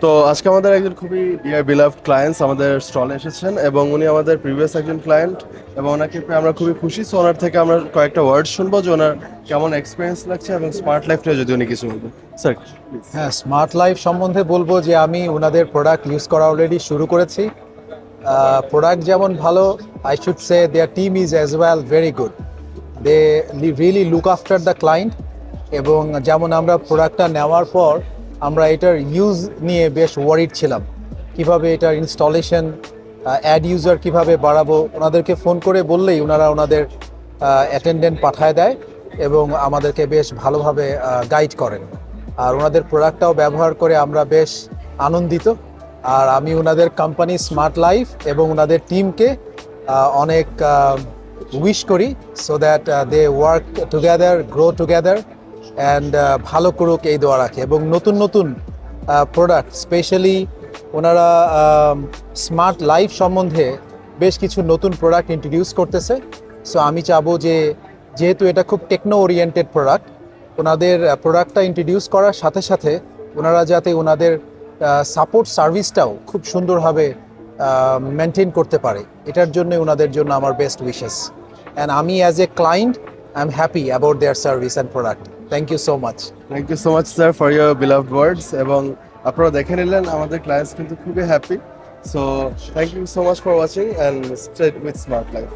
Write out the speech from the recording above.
তো আজকে আমাদের একজন খুবই ডিয়ার বিলাভড ক্লায়েন্টস আমাদের স্টলে এসেছেন এবং উনি আমাদের প্রিভিয়াস একজন ক্লায়েন্ট এবং ওনাকে পেয়ে আমরা খুবই খুশি। সো ওনার থেকে আমরা কয়েকটা ওয়ার্ড শুনবো যে ওনার কেমন এক্সপিরিয়েন্স লাগছে এবং স্মার্ট লাইফ নিয়ে যদি উনি কিছু বলবেন। Sir please. হ্যাঁ, স্মার্ট লাইফ সম্বন্ধে বলবো যে আমি ওনাদের প্রোডাক্ট ইউজ করা অলরেডি শুরু করেছি। প্রোডাক্ট যেমন ভালো, I should say their team is as well very good. They really look after the client. এবং যেমন আমরা প্রোডাক্টটা নেওয়ার পর আমরা এটার ইউজ নিয়ে বেশ ওয়ারিড ছিলাম, কিভাবে এটার ইনস্টলেশন, অ্যাড ইউজার কিভাবে বাড়াবো। ওনাদেরকে ফোন করে বললেই ওনারা ওনাদের অ্যাটেন্ডেন্ট পাঠায় দেয় এবং আমাদেরকে বেশ ভালোভাবে গাইড করেন। আর ওনাদের প্রোডাক্টটাও ব্যবহার করে আমরা বেশ আনন্দিত। আর আমি ওনাদের কোম্পানি স্মার্ট লাইফ এবং ওনাদের টিমকে অনেক উইশ করি, so that they work together, grow together and ভালো করুক এই দোয়া রাখে। এবং নতুন নতুন প্রোডাক্ট, স্পেশালি ওনারা স্মার্ট লাইফ সম্বন্ধে বেশ কিছু নতুন প্রোডাক্ট ইন্ট্রোডিউস করতেছে। সো আমি চাবো যে যেহেতু এটা খুব টেকনো ওরিয়েন্টেড প্রোডাক্ট, ওনাদের প্রোডাক্টটা ইন্ট্রোডিউস করার সাথে সাথে ওনারা যাতে ওনাদের সাপোর্ট সার্ভিসটাও খুব সুন্দরভাবে মেনটেন করতে পারে, এটার জন্য ওনাদের জন্য আমার বেস্ট উইশেস। অ্যান্ড আমি as a client I am happy about their service and product. Thank you so much. Thank you so much sir for your beloved words. এবং আপনারা দেখে নিলেন আমাদের ক্লায়েন্টস কিন্তু খুবই হ্যাপি। So thank you so much for watching and stay with Smart life.